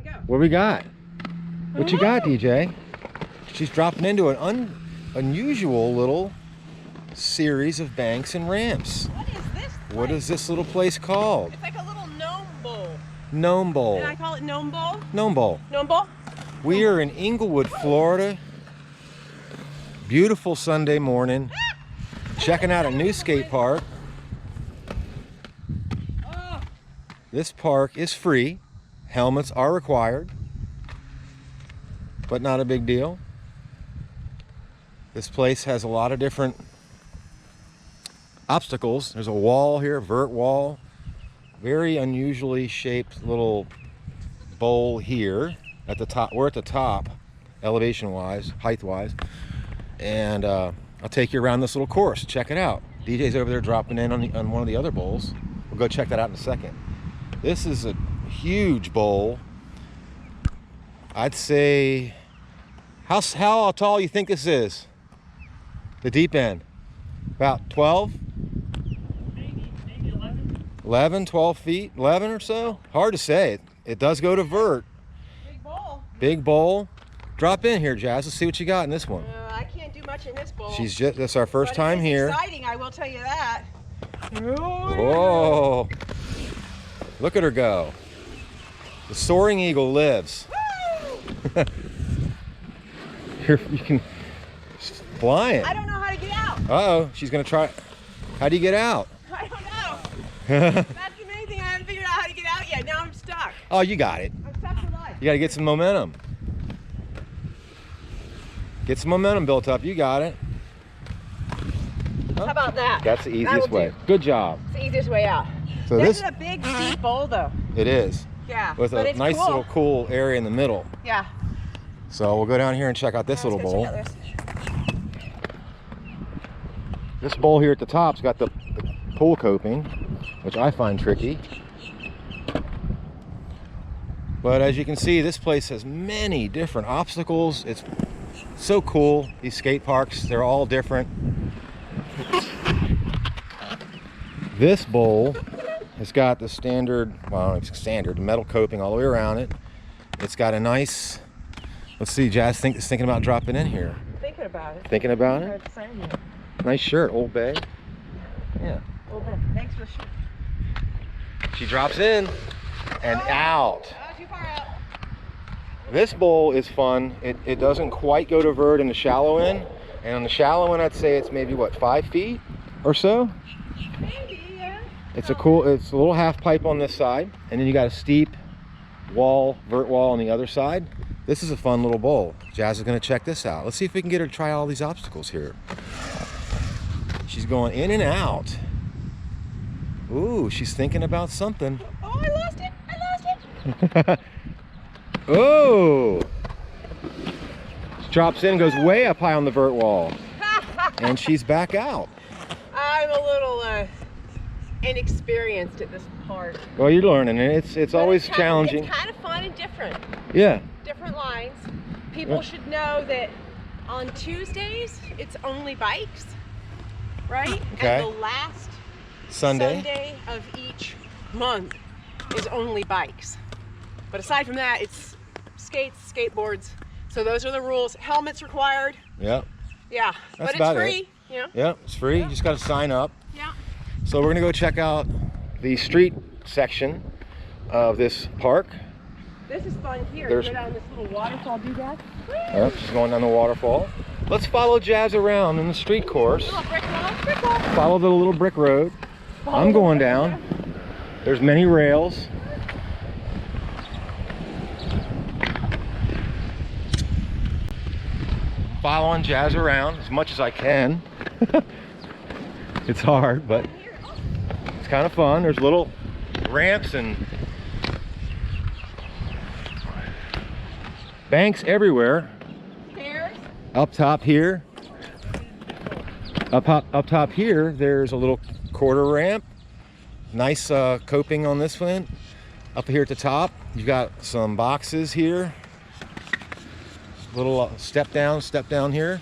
and go. What we got? What you got, DJ? She's dropping into an unusual little series of banks and ramps. What is this place? What is this little place called? It's like a little gnome bowl. Gnome Bowl. And I call it gnome bowl? Gnome Bowl. Gnome bowl? We are in Englewood, Florida. Beautiful Sunday morning. Checking out a new skate park. This park is free. Helmets are required, but not a big deal. This place has a lot of different obstacles. There's a wall here, vert wall. Very unusually shaped little bowl here at the top. We're at the top, elevation-wise, height-wise. And I'll take you around this little course. Check it out. DJ's over there dropping in on one of the other bowls. We'll go check that out in a second. This is a huge bowl. I'd say, how tall you think this is? The deep end? About 12? Maybe 11. 11, 12 feet? 11 or so? Hard to say. It does go to vert. Big bowl. Big bowl. Drop in here, Jazz. Let's see what you got in this one. I can't do much in this bowl. That's our first time here. Exciting, I will tell you that. Whoa. Look at her go. The soaring eagle lives. You can fly it. I don't know how to get out. Uh-oh, she's gonna try. How do you get out? I don't know. That's the main thing. I haven't figured out how to get out yet. Now I'm stuck. Oh, you got it. I'm stuck for life. You gotta get some momentum. Get some momentum built up. You got it. How about that? That's the easiest way. Do. Good job. It's the easiest way out. So this this is a big steep bowl though. it is. Yeah. With but a it's nice cool. little cool area in the middle. Yeah. So we'll go down here and check out this little bowl. This bowl here at the top's got the pool coping, which I find tricky. But as you can see, this place has many different obstacles. It's so cool. These skate parks, they're all different. This bowl has got the standard, well, it's standard metal coping all the way around it. It's got a nice, let's see, Jazz is thinking about dropping in here. Thinking about it. Thinking about it? Nice shirt, Old Bay. Yeah. Old Bay. Thanks for the shirt. She drops in and out. Oh, too far out. This bowl is fun. It doesn't quite go to vert in the shallow end. And on the shallow end, I'd say it's maybe, what, 5 feet or so? Maybe, yeah. It's a little half pipe on this side. And then you got a steep wall, vert wall on the other side. This is a fun little bowl. Jazz is gonna check this out. Let's see if we can get her to try all these obstacles here. She's going in and out. Ooh, she's thinking about something. Oh, I lost it. I lost it. Oh! She drops in and goes way up high on the vert wall. And she's back out. I'm a little inexperienced at this part. Well, you're learning it. It's always challenging. It's kind of fun and different. Yeah. Different lines. People should know that on Tuesdays, it's only bikes, right? Okay. And the last Sunday of each month is only bikes. But aside from that, it's skates, skateboards. So those are the rules. Helmets required. Yep. Yeah. That's but about it's free. it. You know? Yep, it's free. You just got to sign up. Yeah. So we're gonna go check out the street section of this park. This is fun here. There's- Go down this little waterfall doodad. Yep, she's going down the waterfall. Let's follow Jazz around in the street course. Little brick wall, brick wall. Follow the little brick road. I'm going down. There's many rails. Following Jazz around as much as I can. It's hard, but it's kind of fun. There's little ramps and banks everywhere. Stairs. Up top here. Up top here, there's a little quarter ramp. Nice coping on this one. Up here at the top, you've got some boxes here. Little step down here.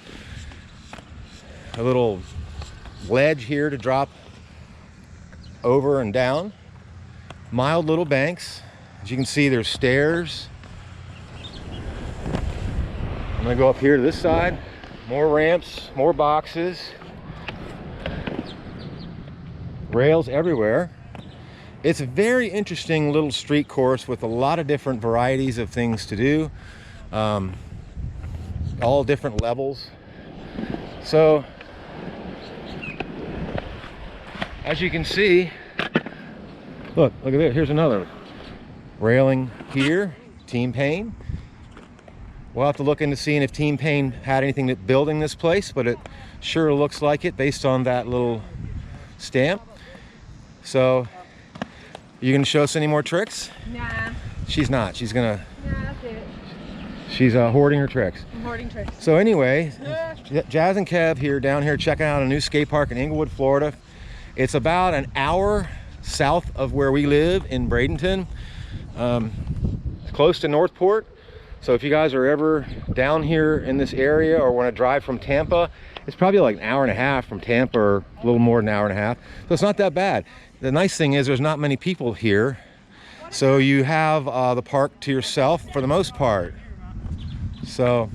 A little ledge here to drop over and down. Mild little banks. As you can see, there's stairs gonna go up here to this side. More ramps, more boxes. Rails everywhere. It's a very interesting little street course with a lot of different varieties of things to do. All different levels. So, as you can see, look at this. Here's another railing here. Team Payne. We'll have to look into seeing if Team Payne had anything to building this place, but it sure looks like it based on that little stamp. So, you gonna show us any more tricks? Nah. She's not. She's gonna. Nah, that's it. She's hoarding her tricks. I'm hoarding tricks. So anyway, Jazz and Kev here down here checking out a new skate park in Englewood, Florida. It's about an hour south of where we live in Bradenton. It's close to Northport. So if you guys are ever down here in this area or want to drive from Tampa, it's probably like an hour and a half from Tampa, or a little more than an hour and a half. So it's not that bad. The nice thing is there's not many people here. So you have the park to yourself for the most part. So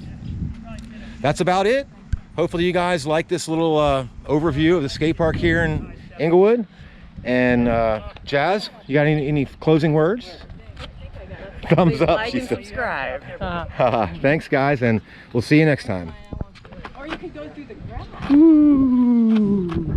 that's about it. Hopefully you guys like this little overview of the skate park here in Englewood. And Jazz, you got any closing words? Thumbs up, Like she and said. subscribe. Thanks guys, and we'll see you next time. Or you could go through the grass. Ooh.